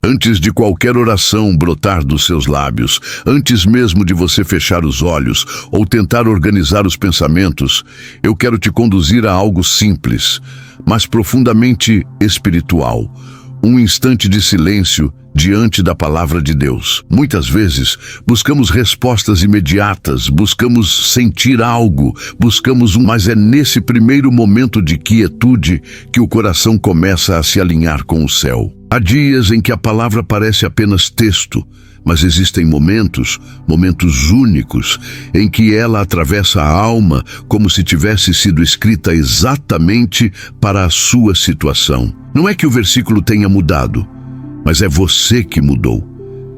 Antes de qualquer oração brotar dos seus lábios, antes mesmo de você fechar os olhos ou tentar organizar os pensamentos, eu quero te conduzir a algo simples, mas profundamente espiritual. Um instante de silêncio diante da palavra de Deus. Muitas vezes, buscamos respostas imediatas, buscamos sentir algo, mas é nesse primeiro momento de quietude que o coração começa a se alinhar com o céu. Há dias em que a palavra parece apenas texto, mas existem momentos únicos, em que ela atravessa a alma como se tivesse sido escrita exatamente para a sua situação. Não é que o versículo tenha mudado, mas é você que mudou.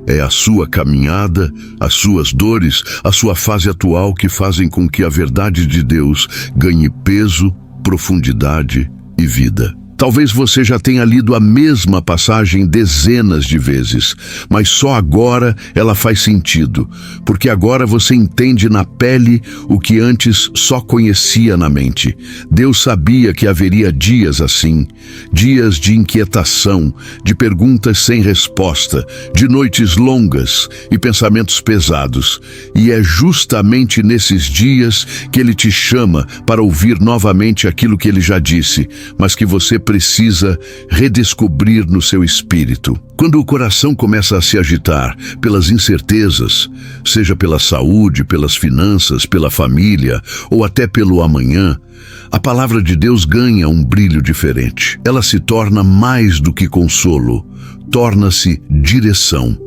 É a sua caminhada, as suas dores, a sua fase atual que fazem com que a verdade de Deus ganhe peso, profundidade e vida. Talvez você já tenha lido a mesma passagem dezenas de vezes, mas só agora ela faz sentido, porque agora você entende na pele o que antes só conhecia na mente. Deus sabia que haveria dias assim, dias de inquietação, de perguntas sem resposta, de noites longas e pensamentos pesados. E é justamente nesses dias que Ele te chama para ouvir novamente aquilo que Ele já disse, mas que você precisa redescobrir no seu espírito. Quando o coração começa a se agitar pelas incertezas, seja pela saúde, pelas finanças, pela família ou até pelo amanhã, a palavra de Deus ganha um brilho diferente. Ela se torna mais do que consolo, torna-se direção.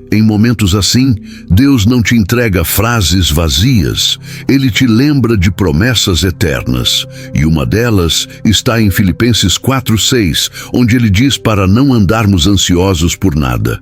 Em momentos assim, Deus não te entrega frases vazias, Ele te lembra de promessas eternas. E uma delas está em Filipenses 4:6, onde Ele diz para não andarmos ansiosos por nada.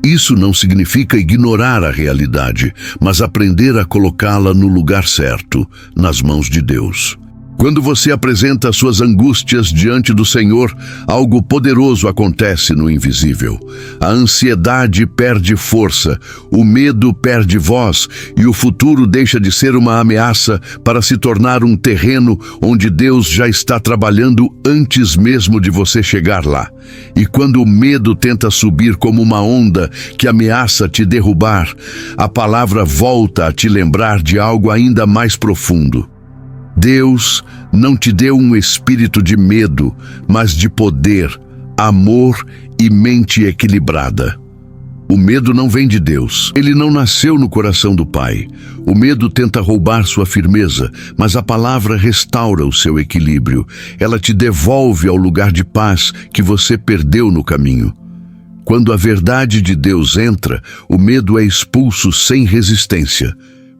Isso não significa ignorar a realidade, mas aprender a colocá-la no lugar certo, nas mãos de Deus. Quando você apresenta suas angústias diante do Senhor, algo poderoso acontece no invisível. A ansiedade perde força, o medo perde voz e o futuro deixa de ser uma ameaça para se tornar um terreno onde Deus já está trabalhando antes mesmo de você chegar lá. E quando o medo tenta subir como uma onda que ameaça te derrubar, a palavra volta a te lembrar de algo ainda mais profundo. Deus não te deu um espírito de medo, mas de poder, amor e mente equilibrada. O medo não vem de Deus. Ele não nasceu no coração do Pai. O medo tenta roubar sua firmeza, mas a palavra restaura o seu equilíbrio. Ela te devolve ao lugar de paz que você perdeu no caminho. Quando a verdade de Deus entra, o medo é expulso sem resistência.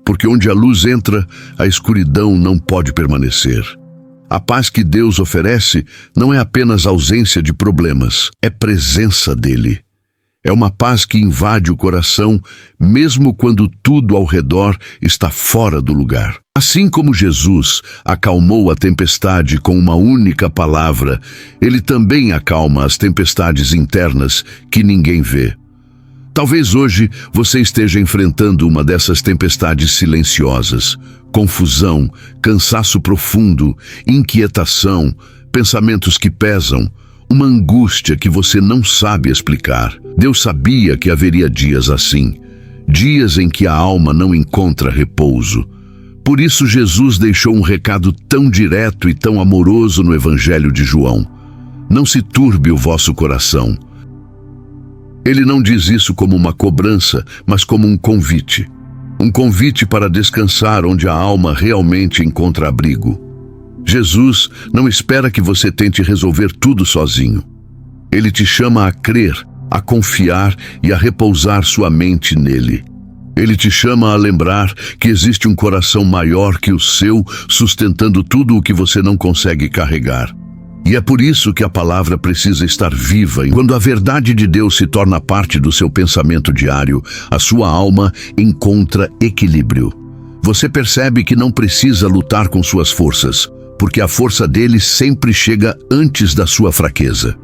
Porque onde a luz entra, a escuridão não pode permanecer. A paz que Deus oferece não é apenas ausência de problemas, é presença dele. É uma paz que invade o coração, mesmo quando tudo ao redor está fora do lugar. Assim como Jesus acalmou a tempestade com uma única palavra, ele também acalma as tempestades internas que ninguém vê. Talvez hoje você esteja enfrentando uma dessas tempestades silenciosas. Confusão, cansaço profundo, inquietação, pensamentos que pesam, uma angústia que você não sabe explicar. Deus sabia que haveria dias assim, dias em que a alma não encontra repouso. Por isso Jesus deixou um recado tão direto e tão amoroso no Evangelho de João. Não se turbe o vosso coração. Ele não diz isso como uma cobrança, mas como um convite. Um convite para descansar onde a alma realmente encontra abrigo. Jesus não espera que você tente resolver tudo sozinho. Ele te chama a crer, a confiar e a repousar sua mente nele. Ele te chama a lembrar que existe um coração maior que o seu, sustentando tudo o que você não consegue carregar. E é por isso que a palavra precisa estar viva. E quando a verdade de Deus se torna parte do seu pensamento diário, a sua alma encontra equilíbrio. Você percebe que não precisa lutar com suas forças, porque a força dele sempre chega antes da sua fraqueza.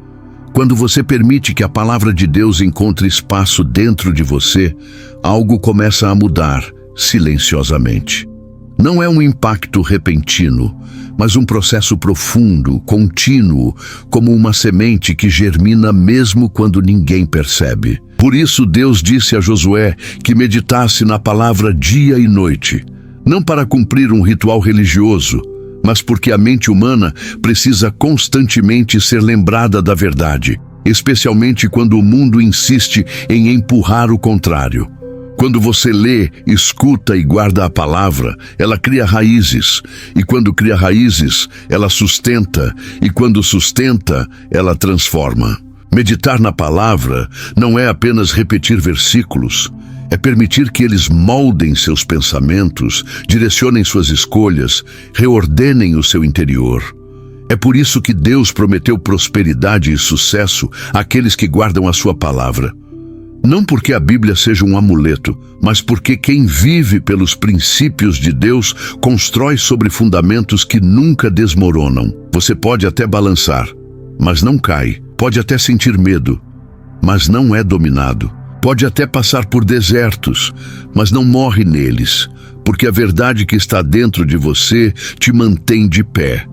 Quando você permite que a palavra de Deus encontre espaço dentro de você, algo começa a mudar silenciosamente. Não é um impacto repentino, mas um processo profundo, contínuo, como uma semente que germina mesmo quando ninguém percebe. Por isso Deus disse a Josué que meditasse na palavra dia e noite, não para cumprir um ritual religioso, mas porque a mente humana precisa constantemente ser lembrada da verdade, especialmente quando o mundo insiste em empurrar o contrário. Quando você lê, escuta e guarda a palavra, ela cria raízes. E quando cria raízes, ela sustenta. E quando sustenta, ela transforma. Meditar na palavra não é apenas repetir versículos. É permitir que eles moldem seus pensamentos, direcionem suas escolhas, reordenem o seu interior. É por isso que Deus prometeu prosperidade e sucesso àqueles que guardam a sua palavra. Não porque a Bíblia seja um amuleto, mas porque quem vive pelos princípios de Deus constrói sobre fundamentos que nunca desmoronam. Você pode até balançar, mas não cai. Pode até sentir medo, mas não é dominado. Pode até passar por desertos, mas não morre neles, porque a verdade que está dentro de você te mantém de pé.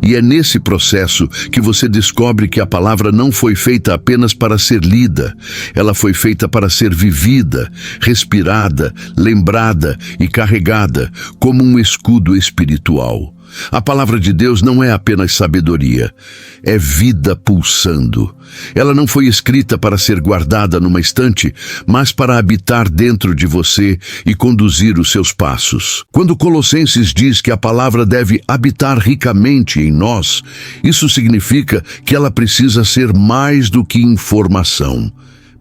E é nesse processo que você descobre que a palavra não foi feita apenas para ser lida, ela foi feita para ser vivida, respirada, lembrada e carregada como um escudo espiritual. A palavra de Deus não é apenas sabedoria, é vida pulsando. Ela não foi escrita para ser guardada numa estante, mas para habitar dentro de você e conduzir os seus passos. Quando Colossenses diz que a palavra deve habitar ricamente em nós, isso significa que ela precisa ser mais do que informação.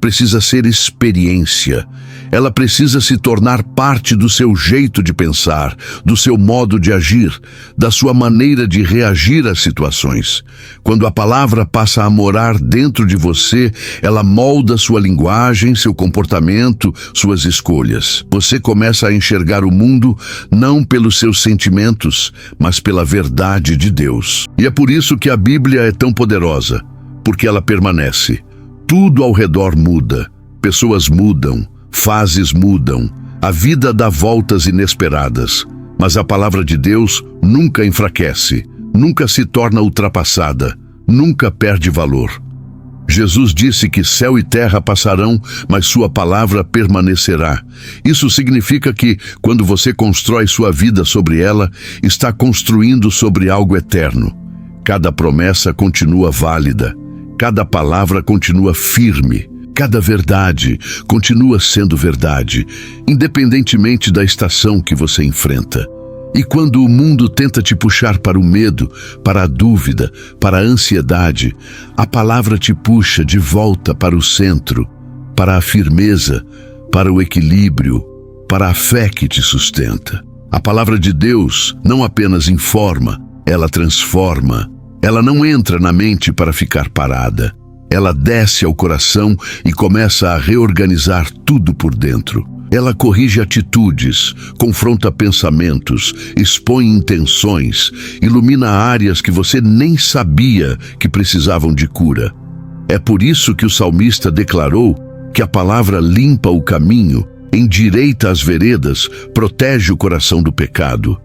Precisa ser experiência. Ela precisa se tornar parte do seu jeito de pensar, do seu modo de agir, da sua maneira de reagir às situações. Quando a palavra passa a morar dentro de você, ela molda sua linguagem, seu comportamento, suas escolhas. Você começa a enxergar o mundo não pelos seus sentimentos, mas pela verdade de Deus. E é por isso que a Bíblia é tão poderosa, porque ela permanece. Tudo ao redor muda, pessoas mudam, fases mudam, a vida dá voltas inesperadas, mas a palavra de Deus nunca enfraquece, nunca se torna ultrapassada, nunca perde valor. Jesus disse que céu e terra passarão, mas sua palavra permanecerá. Isso significa que, quando você constrói sua vida sobre ela, está construindo sobre algo eterno. Cada promessa continua válida. Cada palavra continua firme, cada verdade continua sendo verdade, independentemente da estação que você enfrenta. E quando o mundo tenta te puxar para o medo, para a dúvida, para a ansiedade, a palavra te puxa de volta para o centro, para a firmeza, para o equilíbrio, para a fé que te sustenta. A palavra de Deus não apenas informa, ela transforma. Ela não entra na mente para ficar parada. Ela desce ao coração e começa a reorganizar tudo por dentro. Ela corrige atitudes, confronta pensamentos, expõe intenções, ilumina áreas que você nem sabia que precisavam de cura. É por isso que o salmista declarou que a palavra limpa o caminho, endireita as veredas, protege o coração do pecado.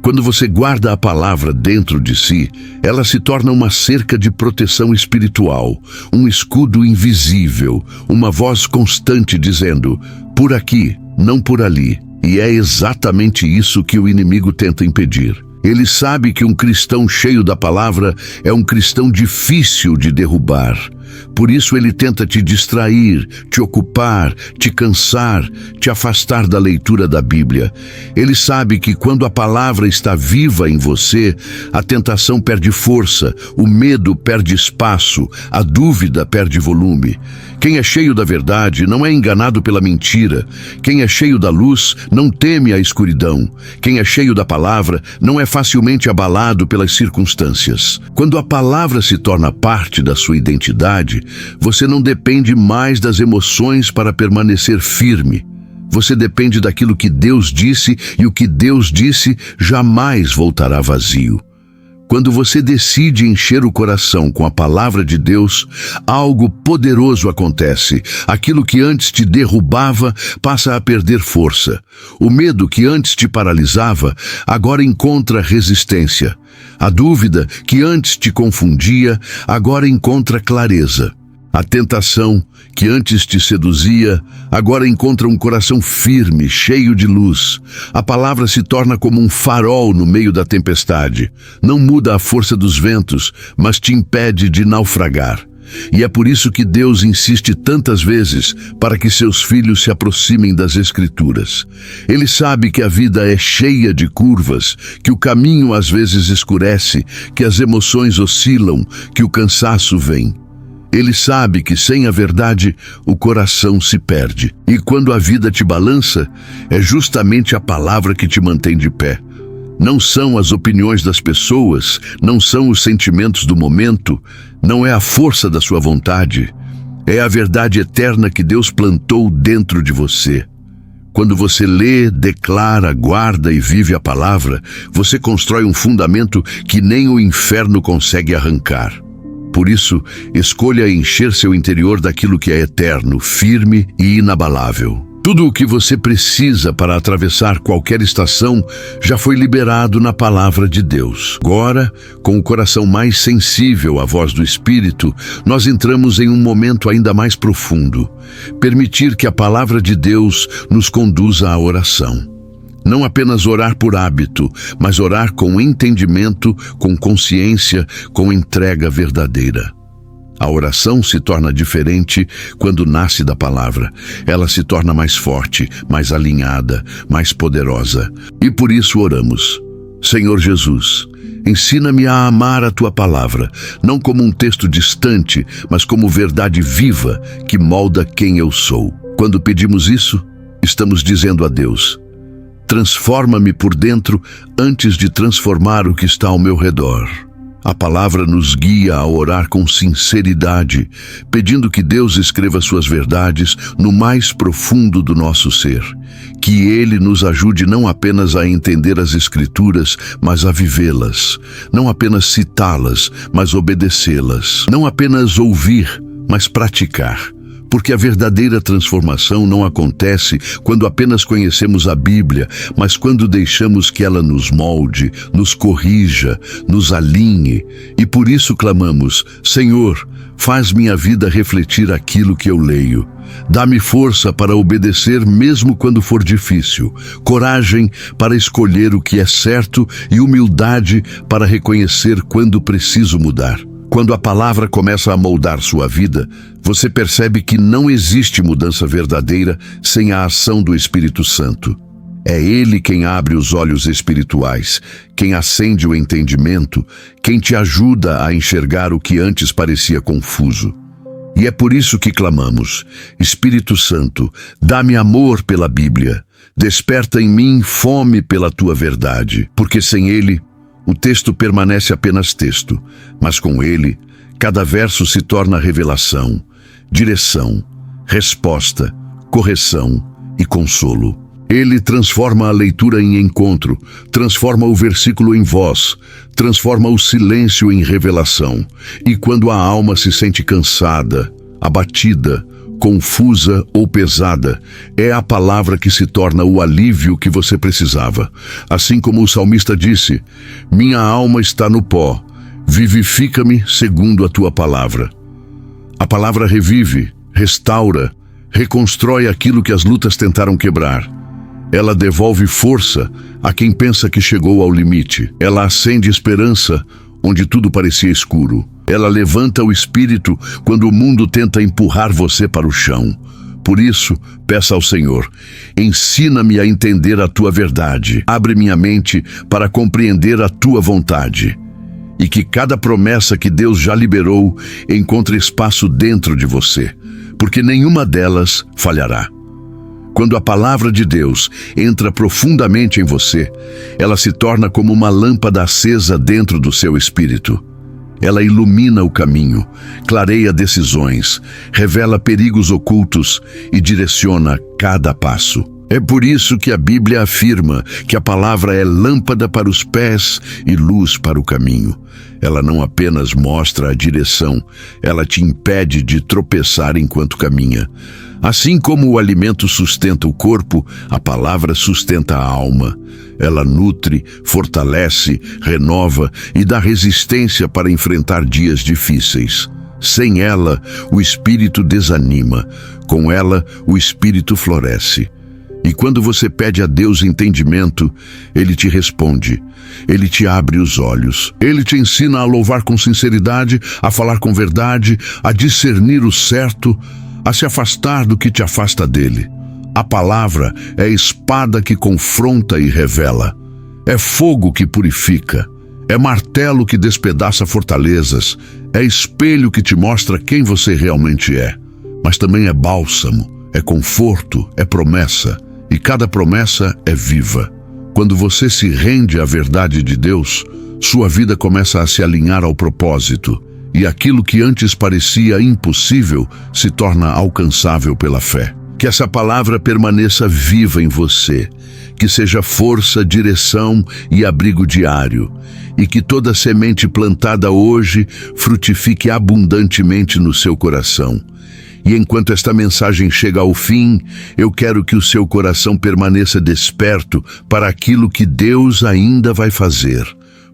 Quando você guarda a palavra dentro de si, ela se torna uma cerca de proteção espiritual, um escudo invisível, uma voz constante dizendo, por aqui, não por ali. E é exatamente isso que o inimigo tenta impedir. Ele sabe que um cristão cheio da palavra é um cristão difícil de derrubar. Por isso ele tenta te distrair, te ocupar, te cansar, te afastar da leitura da Bíblia. Ele sabe que quando a palavra está viva em você, a tentação perde força, o medo perde espaço, a dúvida perde volume. Quem é cheio da verdade não é enganado pela mentira. Quem é cheio da luz não teme a escuridão. Quem é cheio da palavra não é facilmente abalado pelas circunstâncias. Quando a palavra se torna parte da sua identidade, você não depende mais das emoções para permanecer firme. Você depende daquilo que Deus disse, e o que Deus disse jamais voltará vazio. Quando você decide encher o coração com a palavra de Deus, algo poderoso acontece. Aquilo que antes te derrubava passa a perder força. O medo que antes te paralisava, agora encontra resistência. A dúvida que antes te confundia, agora encontra clareza. A tentação que antes te seduzia, agora encontra um coração firme, cheio de luz. A palavra se torna como um farol no meio da tempestade. Não muda a força dos ventos, mas te impede de naufragar. E é por isso que Deus insiste tantas vezes para que seus filhos se aproximem das Escrituras. Ele sabe que a vida é cheia de curvas, que o caminho às vezes escurece, que as emoções oscilam, que o cansaço vem. Ele sabe que sem a verdade o coração se perde. E quando a vida te balança, é justamente a palavra que te mantém de pé. Não são as opiniões das pessoas, não são os sentimentos do momento, não é a força da sua vontade. É a verdade eterna que Deus plantou dentro de você. Quando você lê, declara, guarda e vive a palavra, você constrói um fundamento que nem o inferno consegue arrancar. Por isso, escolha encher seu interior daquilo que é eterno, firme e inabalável. Tudo o que você precisa para atravessar qualquer estação já foi liberado na palavra de Deus. Agora, com o coração mais sensível à voz do Espírito, nós entramos em um momento ainda mais profundo. Permitir que a palavra de Deus nos conduza à oração. Não apenas orar por hábito, mas orar com entendimento, com consciência, com entrega verdadeira. A oração se torna diferente quando nasce da palavra. Ela se torna mais forte, mais alinhada, mais poderosa. E por isso oramos. Senhor Jesus, ensina-me a amar a Tua palavra, não como um texto distante, mas como verdade viva que molda quem eu sou. Quando pedimos isso, estamos dizendo a Deus: transforma-me por dentro antes de transformar o que está ao meu redor. A palavra nos guia a orar com sinceridade, pedindo que Deus escreva suas verdades no mais profundo do nosso ser. Que Ele nos ajude não apenas a entender as Escrituras, mas a vivê-las. Não apenas citá-las, mas obedecê-las. Não apenas ouvir, mas praticar. Porque a verdadeira transformação não acontece quando apenas conhecemos a Bíblia, mas quando deixamos que ela nos molde, nos corrija, nos alinhe. E por isso clamamos: Senhor, faz minha vida refletir aquilo que eu leio. Dá-me força para obedecer mesmo quando for difícil, coragem para escolher o que é certo e humildade para reconhecer quando preciso mudar. Quando a palavra começa a moldar sua vida, você percebe que não existe mudança verdadeira sem a ação do Espírito Santo. É Ele quem abre os olhos espirituais, quem acende o entendimento, quem te ajuda a enxergar o que antes parecia confuso. E é por isso que clamamos: Espírito Santo, dá-me amor pela Bíblia, desperta em mim fome pela Tua verdade, porque sem Ele, o texto permanece apenas texto, mas com ele, cada verso se torna revelação, direção, resposta, correção e consolo. Ele transforma a leitura em encontro, transforma o versículo em voz, transforma o silêncio em revelação. E quando a alma se sente cansada, abatida, confusa ou pesada, é a palavra que se torna o alívio que você precisava. Assim como o salmista disse: minha alma está no pó, vivifica-me segundo a Tua palavra. A palavra revive, restaura, reconstrói aquilo que as lutas tentaram quebrar. Ela devolve força a quem pensa que chegou ao limite. Ela acende esperança onde tudo parecia escuro. Ela levanta o espírito quando o mundo tenta empurrar você para o chão. Por isso, peça ao Senhor: ensina-me a entender a Tua verdade. Abre minha mente para compreender a Tua vontade. E que cada promessa que Deus já liberou encontre espaço dentro de você, porque nenhuma delas falhará. Quando a palavra de Deus entra profundamente em você, ela se torna como uma lâmpada acesa dentro do seu espírito. Ela ilumina o caminho, clareia decisões, revela perigos ocultos e direciona cada passo. É por isso que a Bíblia afirma que a palavra é lâmpada para os pés e luz para o caminho. Ela não apenas mostra a direção, ela te impede de tropeçar enquanto caminha. Assim como o alimento sustenta o corpo, a palavra sustenta a alma. Ela nutre, fortalece, renova e dá resistência para enfrentar dias difíceis. Sem ela, o espírito desanima. Com ela, o espírito floresce. E quando você pede a Deus entendimento, Ele te responde. Ele te abre os olhos. Ele te ensina a louvar com sinceridade, a falar com verdade, a discernir o certo, a se afastar do que te afasta dele. A palavra é a espada que confronta e revela. É fogo que purifica. É martelo que despedaça fortalezas. É espelho que te mostra quem você realmente é. Mas também é bálsamo, é conforto, é promessa. E cada promessa é viva. Quando você se rende à verdade de Deus, sua vida começa a se alinhar ao propósito. E aquilo que antes parecia impossível se torna alcançável pela fé. Que essa palavra permaneça viva em você, que seja força, direção e abrigo diário, e que toda semente plantada hoje frutifique abundantemente no seu coração. E enquanto esta mensagem chega ao fim, eu quero que o seu coração permaneça desperto para aquilo que Deus ainda vai fazer.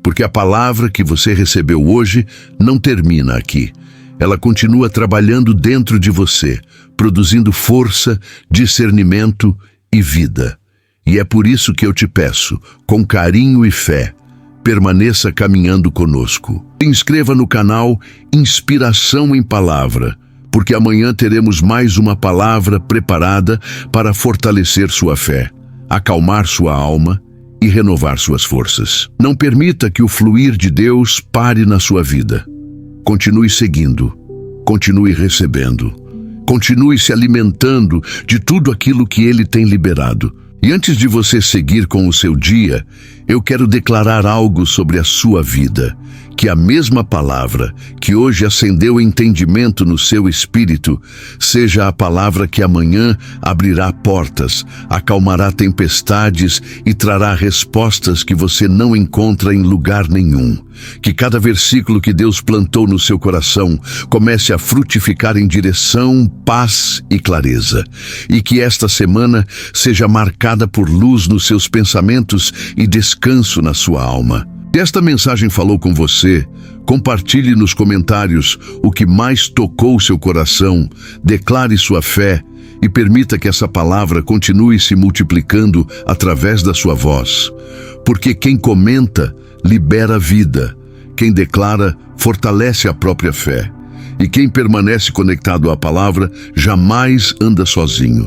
Porque a palavra que você recebeu hoje não termina aqui. Ela continua trabalhando dentro de você, produzindo força, discernimento e vida. E é por isso que eu te peço, com carinho e fé, permaneça caminhando conosco. Se inscreva no canal Inspiração em Palavra, porque amanhã teremos mais uma palavra preparada para fortalecer sua fé, acalmar sua alma e renovar suas forças. Não permita que o fluir de Deus pare na sua vida. Continue seguindo, continue recebendo, continue se alimentando de tudo aquilo que Ele tem liberado. E antes de você seguir com o seu dia, eu quero declarar algo sobre a sua vida. Que a mesma palavra que hoje acendeu entendimento no seu espírito seja a palavra que amanhã abrirá portas, acalmará tempestades e trará respostas que você não encontra em lugar nenhum. Que cada versículo que Deus plantou no seu coração comece a frutificar em direção, paz e clareza. E que esta semana seja marcada por luz nos seus pensamentos e descanso na sua alma. Se esta mensagem falou com você, compartilhe nos comentários o que mais tocou seu coração, declare sua fé e permita que essa palavra continue se multiplicando através da sua voz. Porque quem comenta, libera vida. Quem declara, fortalece a própria fé. E quem permanece conectado à palavra, jamais anda sozinho.